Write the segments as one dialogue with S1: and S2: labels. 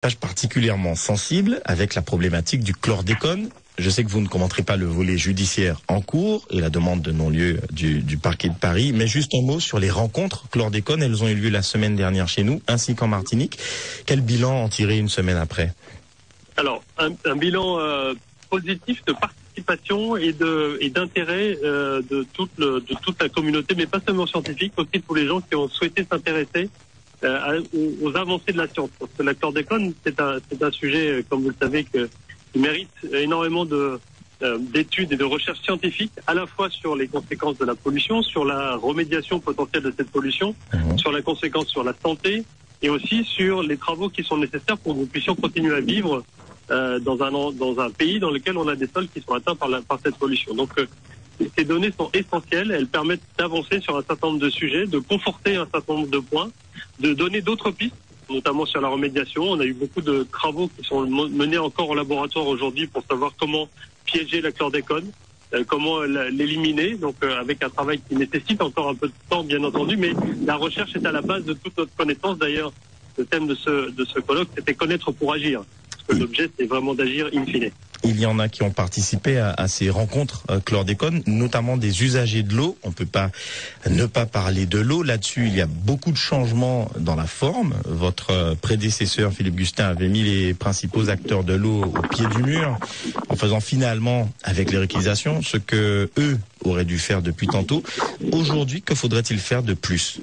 S1: Particulièrement sensible avec la problématique du chlordécone. Je sais que vous ne commenterez pas le volet judiciaire en cours et la demande de non-lieu du parquet de Paris, mais juste un mot sur les rencontres chlordécone. Elles ont eu lieu la semaine dernière chez nous, ainsi qu'en Martinique. Quel bilan en tirer une semaine après?
S2: Alors, un bilan positif de participation et d'intérêt de toute la communauté, mais pas seulement scientifique, aussi tous les gens qui ont souhaité s'intéresser aux avancées de la science. Parce que la chlordécone, c'est un sujet, comme vous le savez, qui mérite énormément d'études et de recherches scientifiques, à la fois sur les conséquences de la pollution, sur la remédiation potentielle de cette pollution, sur la conséquence sur la santé, et aussi sur les travaux qui sont nécessaires pour que nous puissions continuer à vivre dans un pays dans lequel on a des sols qui sont atteints par cette pollution. Donc, ces données sont essentielles, elles permettent d'avancer sur un certain nombre de sujets, de conforter un certain nombre de points, de donner d'autres pistes, notamment sur la remédiation. On a eu beaucoup de travaux qui sont menés encore au laboratoire aujourd'hui pour savoir comment piéger la chlordécone, comment l'éliminer, donc avec un travail qui nécessite encore un peu de temps, bien entendu, mais la recherche est à la base de toute notre connaissance. D'ailleurs, le thème de ce colloque, c'était connaître pour agir. Parce que l'objet, c'est vraiment d'agir in fine.
S1: Il y en a qui ont participé à ces rencontres chlordécone, notamment des usagers de l'eau. On ne peut pas ne pas parler de l'eau. Là-dessus, il y a beaucoup de changements dans la forme. Votre prédécesseur, Philippe Gustin, avait mis les principaux acteurs de l'eau au pied du mur, en faisant finalement, avec les réutilisations, ce que eux auraient dû faire depuis tantôt. Aujourd'hui, que faudrait-il faire de plus ?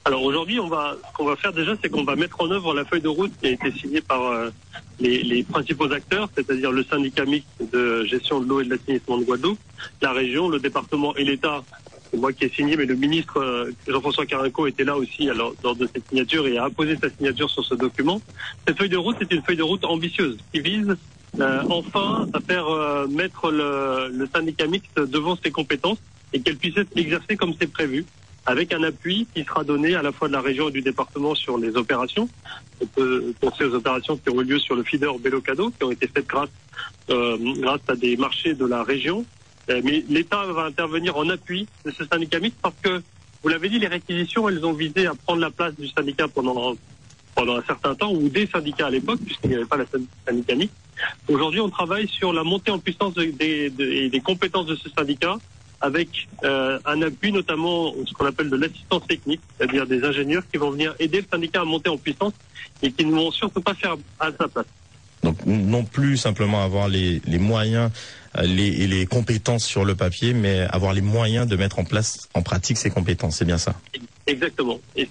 S2: Alors aujourd'hui, ce qu'on va faire déjà, c'est qu'on va mettre en œuvre la feuille de route qui a été signée par les principaux acteurs, c'est-à-dire le syndicat mixte de gestion de l'eau et de l'assainissement de Guadeloupe, la région, le département et l'État. C'est moi qui ai signé, mais le ministre Jean-François Carenco était là aussi lors de cette signature et a apposé sa signature sur ce document. Cette feuille de route, c'est une feuille de route ambitieuse qui vise enfin à faire mettre le syndicat mixte devant ses compétences et qu'elle puisse être exercée comme c'est prévu, avec un appui qui sera donné à la fois de la région et du département sur les opérations. On peut penser aux opérations qui ont eu lieu sur le feeder Belocado, qui ont été faites grâce à des marchés de la région. Mais l'État va intervenir en appui de ce syndicat mixte parce que, vous l'avez dit, les réquisitions, elles ont visé à prendre la place du syndicat pendant un certain temps, ou des syndicats à l'époque, puisqu'il n'y avait pas la syndicat mixte. Aujourd'hui, on travaille sur la montée en puissance des compétences de ce syndicat, avec un appui notamment ce qu'on appelle de l'assistance technique, c'est-à-dire des ingénieurs qui vont venir aider le syndicat à monter en puissance et qui ne vont surtout pas faire à sa place.
S1: Donc non plus simplement avoir les moyens et les compétences sur le papier, mais avoir les moyens de mettre en place en pratique ces compétences, c'est bien ça?
S2: Exactement. Et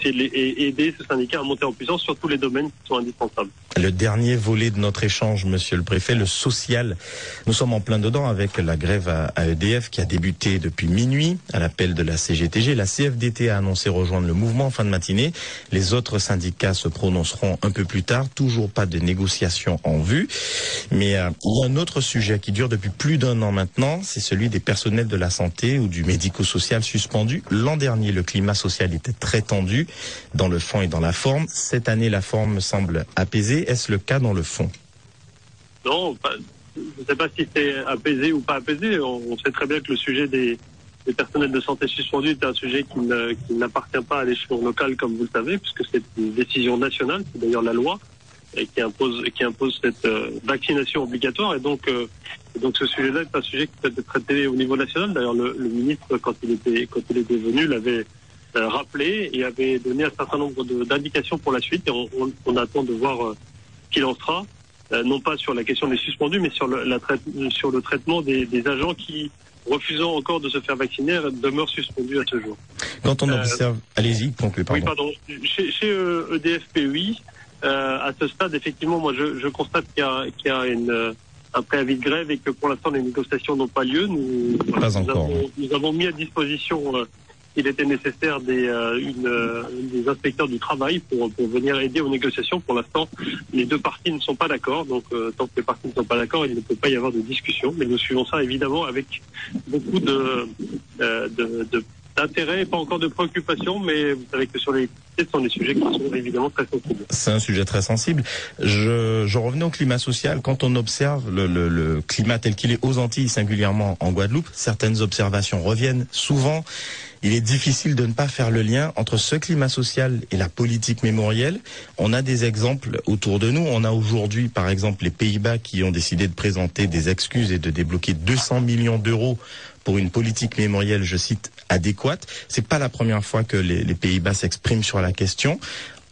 S2: aider ce syndicat à monter en puissance sur tous les domaines qui sont indispensables.
S1: Le dernier volet de notre échange, monsieur le préfet, le social. Nous sommes en plein dedans avec la grève à EDF qui a débuté depuis minuit à l'appel de la CGTG. La CFDT a annoncé rejoindre le mouvement en fin de matinée. Les autres syndicats se prononceront un peu plus tard. Toujours pas de négociations en vue. Mais il y a un autre sujet qui dure depuis plus d'1 an maintenant. C'est celui des personnels de la santé ou du médico-social suspendus. L'an dernier, le climat social était très tendu dans le fond et dans la forme. Cette année, la forme semble apaisée. Est-ce le cas dans le fond?
S2: Non, je ne sais pas si c'est apaisé ou pas apaisé. On sait très bien que le sujet des personnels de santé suspendus est un sujet qui n'appartient pas à l'échelon local, comme vous le savez, puisque c'est une décision nationale, c'est d'ailleurs la loi, et qui impose cette vaccination obligatoire. Et donc ce sujet-là est un sujet qui peut être traité au niveau national. D'ailleurs, le ministre, quand il était venu, l'avait rappelé et avait donné un certain nombre d'indications pour la suite. Et on attend de voir qu'il en sera, non pas sur la question des suspendus, mais sur le traitement des agents qui, refusant encore de se faire vacciner, demeurent suspendus à ce jour.
S1: Quand on observe... Allez-y, concluez, pardon.
S2: Oui, pardon. Chez EDF-PEI, à ce stade, effectivement, moi, je constate qu'il y a un préavis de grève et que pour l'instant, les négociations n'ont pas lieu. Nous avons mis à disposition... il était nécessaire des inspecteurs du travail pour venir aider aux négociations. Pour l'instant, les deux parties ne sont pas d'accord. Donc, tant que les parties ne sont pas d'accord, il ne peut pas y avoir de discussion. Mais nous suivons ça, évidemment, avec beaucoup d'intérêt et pas encore de préoccupation. Mais vous savez que sur les ce sont des sujets qui sont évidemment très sensibles.
S1: C'est un sujet très sensible. Je revenais au climat social. Quand on observe le climat tel qu'il est aux Antilles, singulièrement en Guadeloupe, certaines observations reviennent souvent. il est difficile de ne pas faire le lien entre ce climat social et la politique mémorielle. On a des exemples autour de nous. On a aujourd'hui, par exemple, les Pays-Bas qui ont décidé de présenter des excuses et de débloquer 200 millions d'euros pour une politique mémorielle, je cite, adéquate. C'est pas la première fois que les Pays-Bas s'expriment sur la question.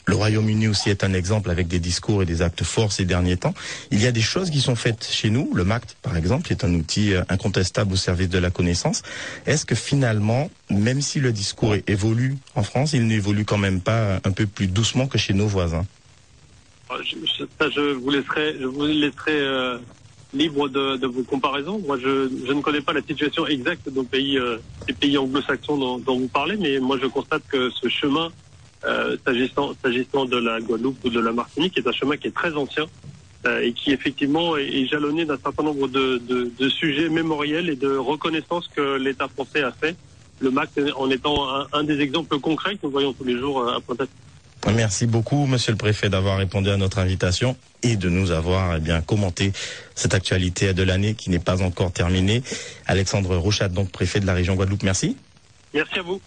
S1: Le Royaume-Uni aussi est un exemple avec des discours et des actes forts ces derniers temps. Il y a des choses qui sont faites chez nous. Le MACT, par exemple, qui est un outil incontestable au service de la connaissance. Est-ce que finalement, même si le discours évolue en France, il n'évolue quand même pas un peu plus doucement que chez nos voisins?
S2: Je vous laisserai libre de vos comparaisons. Moi, je ne connais pas la situation exacte des pays anglo-saxons dont vous parlez, mais moi, je constate que ce chemin, s'agissant de la Guadeloupe ou de la Martinique, est un chemin qui est très ancien et qui effectivement est jalonné d'un certain nombre de sujets mémoriels et de reconnaissance que l'État français a fait. Le MACT en étant un des exemples concrets que nous voyons tous les jours à Pointe-à-Pitre.
S1: Merci beaucoup, Monsieur le Préfet, d'avoir répondu à notre invitation et de nous avoir commenté cette actualité de l'année qui n'est pas encore terminée. Alexandre Rouchat, donc préfet de la région Guadeloupe, merci.
S2: Merci à vous.